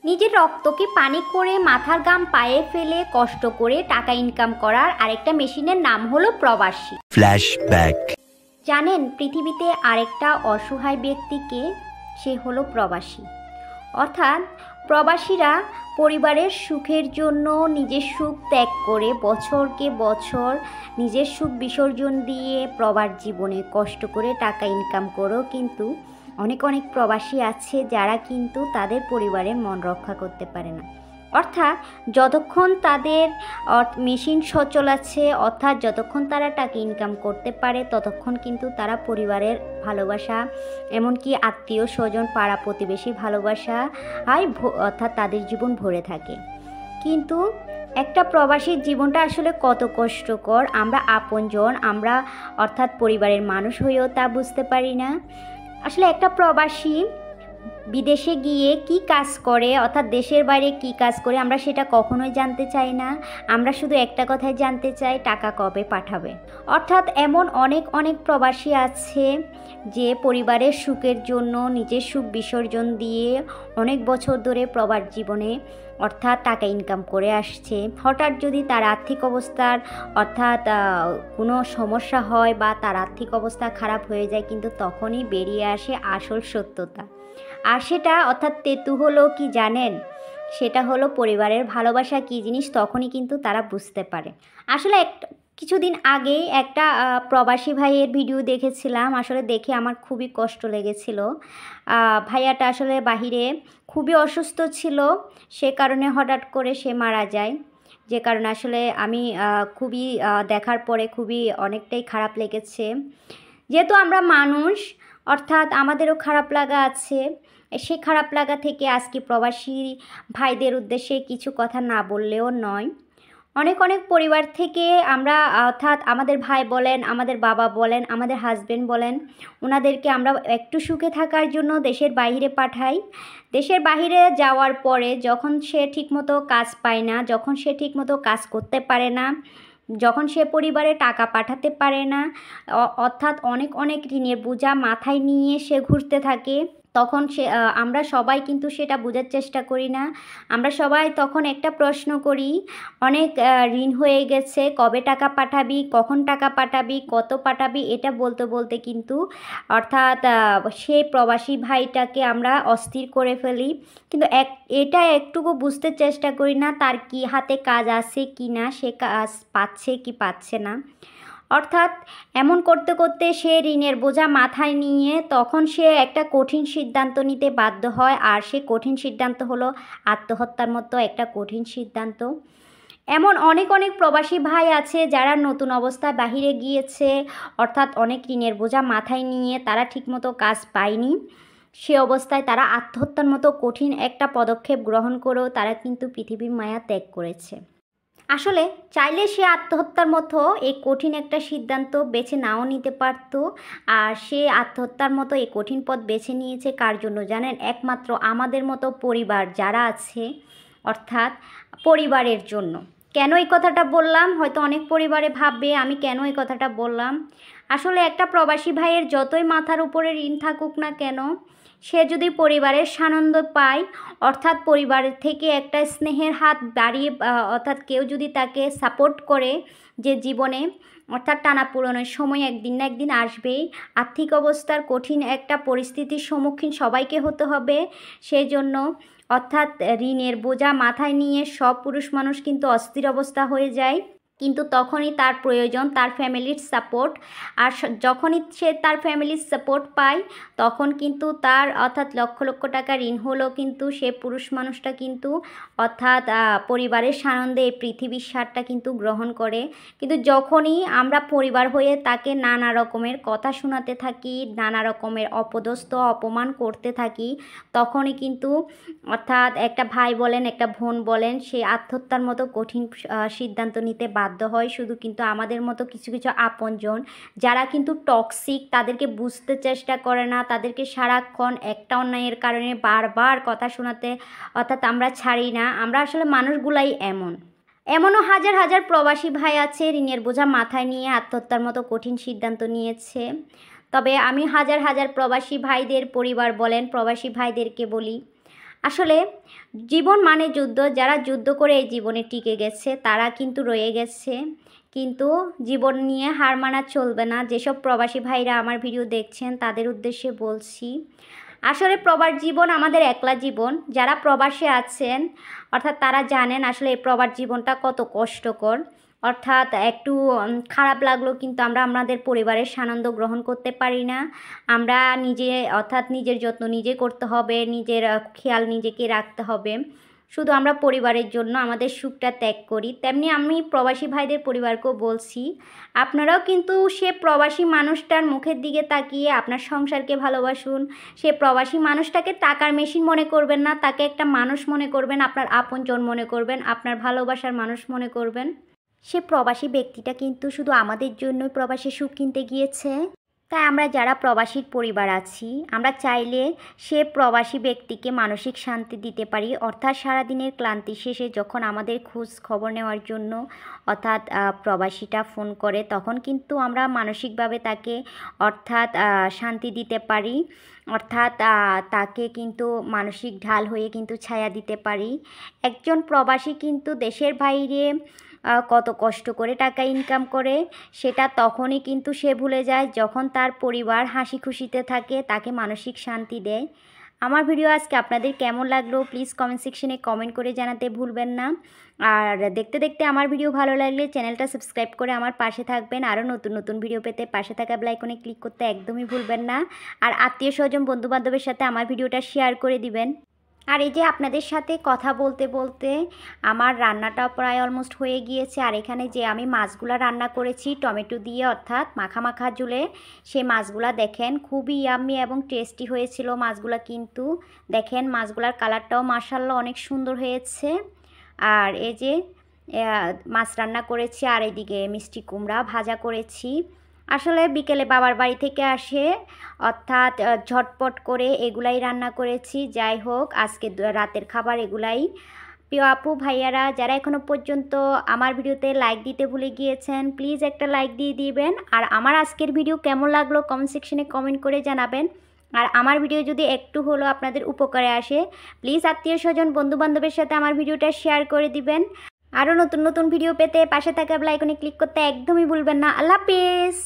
নিজের রক্তকে পানি করে মাথার ঘাম পায়ে ফেলে কষ্ট করে টাকা ইনকাম করার আরেকটা মেশিনের নাম হলো প্রবাসী। ফ্ল্যাশব্যাক। জানেন পৃথিবীতে আরেকটা অসহায় ব্যক্তিকে, সে হলো প্রবাসী। অর্থাৎ প্রবাসীরা পরিবারের সুখের জন্য নিজের সুখ ত্যাগ করে বছরকে বছর নিজের সুখ বিসর্জন দিয়ে প্রবাস জীবনে কষ্ট করে টাকা ইনকাম করেও কিন্তু অনেক প্রবাসী আছে যারা কিন্তু তাদের পরিবারের মন রক্ষা করতে পারে না। অর্থাৎ যতক্ষণ তাদের মেশিন সচল আছে, অর্থাৎ যতক্ষণ তারা টাকা ইনকাম করতে পারে ততক্ষণ কিন্তু তারা পরিবারের ভালোবাসা, এমনকি আত্মীয় স্বজন পাড়া প্রতিবেশী ভালোবাসা অর্থাৎ তাদের জীবন ভরে থাকে। কিন্তু একটা প্রবাসীর জীবনটা আসলে কত কষ্টকর আমরা আপনজন, আমরা অর্থাৎ পরিবারের মানুষ হয়েও তা বুঝতে পারি না। আসলে একটা প্রবাসী বিদেশে গিয়ে কি কাজ করে, অর্থাৎ দেশের বাইরে কি কাজ করে আমরা সেটা কখনোই জানতে চাই না। আমরা শুধু একটা কথাই জানতে চাই, টাকা কবে পাঠাবে। অর্থাৎ এমন অনেক প্রবাসী আছে যে পরিবারের সুখের জন্য নিজের সুখ বিসর্জন দিয়ে অনেক বছর ধরে প্রবাস জীবনে অর্থাৎ টাকা ইনকাম করে আসছে। হঠাৎ যদি তার আর্থিক অবস্থার অর্থাৎ কোনো সমস্যা হয় বা তার আর্থিক অবস্থা খারাপ হয়ে যায়, কিন্তু তখনই বেরিয়ে আসে আসল সত্যতা। আর সেটা অর্থাৎ তেতু হলো কি জানেন, সেটা হলো পরিবারের ভালোবাসা কী জিনিস, তখনই কিন্তু তারা বুঝতে পারে। আসলে কিছুদিন আগেই একটা প্রবাসী ভাইয়ের ভিডিও দেখেছিলাম, আসলে দেখে আমার খুবই কষ্ট লেগেছিল। ভাইয়াটা আসলে বাহিরে খুবই অসুস্থ ছিল, সে কারণে হঠাৎ করে সে মারা যায়। যে কারণে আসলে আমি খুবই দেখার পরে খুবই অনেকটাই খারাপ লেগেছে। যেহেতু আমরা মানুষ, অর্থাৎ আমাদেরও খারাপ লাগা আছে। সে খারাপ লাগা থেকে আজকে প্রবাসী ভাইদের উদ্দেশ্যে কিছু কথা না বললেও নয়। অনেক পরিবার থেকে আমরা অর্থাৎ আমাদের ভাই বলেন, আমাদের বাবা বলেন, আমাদের হাজবেন্ড বলেন, ওনাদেরকে আমরা একটু সুখে থাকার জন্য দেশের বাইরে পাঠাই। দেশের বাইরে যাওয়ার পরে যখন সে ঠিকমতো কাজ পায় না, যখন সে ঠিকমতো কাজ করতে পারে না, যখন সে পরিবারে টাকা পাঠাতে পারে না, অর্থাৎ অনেক ঋণের বোঝা মাথায় নিয়ে সে ঘুরতে থাকে, তখন আমরা সবাই কিন্তু সেটা বোঝার চেষ্টা করি না। আমরা সবাই তখন একটা প্রশ্ন করি, অনেক ঋণ হয়ে গেছে, কবে টাকা পাঠাবি, কখন টাকা পাঠাবি, কত পাঠাবি, এটা বলতে কিন্তু অর্থাৎ সেই প্রবাসী ভাইটাকে আমরা অস্থির করে ফেলি। কিন্তু এটা একটুকু বুঝতে চেষ্টা করি না তার কি হাতে কাজ আছে কি না, সে কাজ পাচ্ছে কি পাচ্ছে না। অর্থাৎ এমন করতে সে ঋণের বোঝা মাথায় নিয়ে তখন সে একটা কঠিন সিদ্ধান্ত নিতে বাধ্য হয়। আর সে কঠিন সিদ্ধান্ত হলো আত্মহত্যার মতো একটা কঠিন সিদ্ধান্ত। এমন অনেক প্রবাসী ভাই আছে যারা নতুন অবস্থায় বাহিরে গিয়েছে, অর্থাৎ অনেক ঋণের বোঝা মাথায় নিয়ে তারা ঠিকমতো কাজ পায়নি। সে অবস্থায় তারা আত্মহত্যার মতো কঠিন একটা পদক্ষেপ গ্রহণ করেও তারা কিন্তু পৃথিবীর মায়া ত্যাগ করেছে। আসলে চাইলে সে আত্মহত্যার মতো এই কঠিন একটা সিদ্ধান্ত বেছে নাও নিতে পারত। আর সে আত্মহত্যার মতো এই কঠিন পথ বেছে নিয়েছে কার জন্য জানেন? একমাত্র আমাদের মতো পরিবার যারা আছে, অর্থাৎ পরিবারের জন্য। কেন এই কথাটা বললাম? হয়তো অনেক পরিবারে ভাববে আমি কেন এই কথাটা বললাম। আসলে একটা প্রবাসী ভাইয়ের যতই মাথার উপরে ঋণ থাকুক না কেন, সে যদি পরিবারের সানন্দ পায়, অর্থাৎ পরিবারের থেকে একটা স্নেহের হাত বাড়িয়ে অর্থাৎ কেউ যদি তাকে সাপোর্ট করে যে জীবনে অর্থাৎ টানাপোড়েনের সময় একদিন না একদিন আসবেই, আর্থিক অবস্থার কঠিন একটা পরিস্থিতির সম্মুখীন সবাইকে হতে হবে। সেই জন্য অর্থাৎ ঋণের বোঝা মাথায় নিয়ে সব পুরুষ মানুষ কিন্তু অস্থির অবস্থা হয়ে যায়। কিন্তু তখনই তার প্রয়োজন তার ফ্যামিলির সাপোর্ট। আর যখনই সে তার ফ্যামিলির সাপোর্ট পায় তখন কিন্তু তার অর্থাৎ লক্ষ টাকা ঋণ হলেও কিন্তু সে পুরুষ মানুষটা কিন্তু অর্থাৎ পরিবারের সানন্দে এই পৃথিবীর স্বাদটা কিন্তু গ্রহণ করে। কিন্তু যখনই আমরা পরিবার হয়ে তাকে নানা রকমের কথা শোনাতে থাকি, নানা রকমের অপদস্থ অপমান করতে থাকি, তখনই কিন্তু অর্থাৎ একটা ভাই বলেন একটা বোন বলেন সে আত্মহত্যার মতো কঠিন সিদ্ধান্ত নিতে বাধ্য হয়। শুধু কিন্তু আমাদের মতো কিছু আপনজন যারা কিন্তু টক্সিক, তাদেরকে বুঝতে চেষ্টা করে না, তাদেরকে সারাক্ষণ একটা অন্যায়ের কারণে বারবার কথা শোনাতে অর্থাৎ আমরা ছাড়ি না। আমরা আসলে মানুষগুলাই এমনও হাজার প্রবাসী ভাই আছে ঋণের বোঝা মাথায় নিয়ে আত্মহত্যার মতো কঠিন সিদ্ধান্ত নিয়েছে। তবে আমি হাজার প্রবাসী ভাইদের পরিবার বলেন প্রবাসী ভাইদেরকে বলি, আসলে জীবন মানে যুদ্ধ, যারা যুদ্ধ করে এই জীবনে টিকে গেছে তারা কিন্তু রয়ে গেছে, কিন্তু জীবন নিয়ে হার মানা চলবে না। যেসব প্রবাসী ভাইরা আমার ভিডিও দেখছেন তাদের উদ্দেশ্যে বলছি, আসলে প্রবাস জীবন আমাদের একলা জীবন। যারা প্রবাসে আছেন অর্থাৎ তারা জানেন আসলে এই প্রবাস জীবনটা কত কষ্টকর। অর্থাৎ একটু খারাপ লাগলো কিন্তু আমরা আমাদের পরিবারের সানন্দ গ্রহণ করতে পারি না। আমরা নিজে অর্থাৎ নিজের যত্ন নিজে করতে হবে, নিজের খেয়াল নিজেকে রাখতে হবে। শুধু আমরা পরিবারের জন্য আমাদের সুখটা ত্যাগ করি। তেমনি আমি প্রবাসী ভাইদের পরিবারকেও বলছি, আপনারাও কিন্তু সে প্রবাসী মানুষটার মুখের দিকে তাকিয়ে আপনার সংসারকে ভালোবাসুন। সে প্রবাসী মানুষটাকে টাকার মেশিন মনে করবেন না, তাকে একটা মানুষ মনে করবেন, আপনার আপনজন মনে করবেন, আপনার ভালোবাসার মানুষ মনে করবেন। সে প্রবাসী ব্যক্তিটা কিন্তু শুধু আমাদের জন্যই প্রবাসী সুখ কিনতে গিয়েছে। তাই আমরা যারা প্রবাসীর পরিবার আছি, আমরা চাইলে সে প্রবাসী ব্যক্তিকে মানসিক শান্তি দিতে পারি। অর্থাৎ সারাদিনের ক্লান্তি শেষে যখন আমাদের খোঁজ খবর নেওয়ার জন্য অর্থাৎ প্রবাসীটা ফোন করে, তখন কিন্তু আমরা মানসিকভাবে তাকে অর্থাৎ শান্তি দিতে পারি। অর্থাৎ তাকে কিন্তু মানসিক ঢাল হয়ে কিন্তু ছায়া দিতে পারি। একজন প্রবাসী কিন্তু দেশের বাইরে কত কষ্ট করে টাকা ইনকাম করে সেটা তখনই কিন্তু সে ভুলে যায় যখন তার পরিবার হাসি খুশিতে থাকে, তাকে মানসিক শান্তি দেয়। আমার ভিডিও আজকে আপনাদের কেমন লাগলো প্লিজ কমেন্ট সেকশনে কমেন্ট করে জানাতে ভুলবেন না। আর দেখতে দেখতে আমার ভিডিও ভালো লাগলে চ্যানেলটা সাবস্ক্রাইব করে আমার পাশে থাকবেন। আরও নতুন নতুন ভিডিও পেতে পাশে থাকা বেল আইকনে ক্লিক করতে একদমই ভুলবেন না। আর আত্মীয় স্বজন বন্ধুবান্ধবের সাথে আমার ভিডিওটা শেয়ার করে দিবেন। আর এই যে আপনাদের সাথে কথা বলতে বলতে আমার রান্নাটা প্রায় অলমোস্ট হয়ে গিয়েছে। আর এখানে যে আমি মাছগুলা রান্না করেছি টমেটো দিয়ে অর্থাৎ মাখা মাখা ঝোলে, সেই মাছগুলা দেখেন খুবই ইয়াম্মি এবং টেস্টি হয়েছিল মাছগুলা। কিন্তু দেখেন মাছগুলার কালারটাও মাশাআল্লাহ অনেক সুন্দর হয়েছে। আর এই যে মাছ রান্না করেছি, আর এইদিকে মিষ্টি কুমড়া ভাজা করেছি। আসলে বিকেলে বাবার বাড়ি থেকে আসে অর্থাৎ ঝটপট করে এগুলাই রান্না করেছি। যাই হোক আজকে রাতের খাবার এগুলাই। প্রিয় আপু ভাইয়ারা যারা এখনও পর্যন্ত আমার ভিডিওতে লাইক দিতে ভুলে গিয়েছেন প্লিজ একটা লাইক দিয়ে দিবেন। আর আমার আজকের ভিডিও কেমন লাগলো কমেন্ট সেকশনে কমেন্ট করে জানাবেন। আর আমার ভিডিও যদি একটু হলেও আপনাদের উপকারে আসে প্লিজ আত্মীয় স্বজন বন্ধুবান্ধবের সাথে আমার ভিডিওটা শেয়ার করে দিবেন। আরও নতুন নতুন ভিডিও পেতে পাশে থাকা বেল আইকনে ক্লিক করতে একদমই ভুলবেন না। আল্লাহ হাফেজ।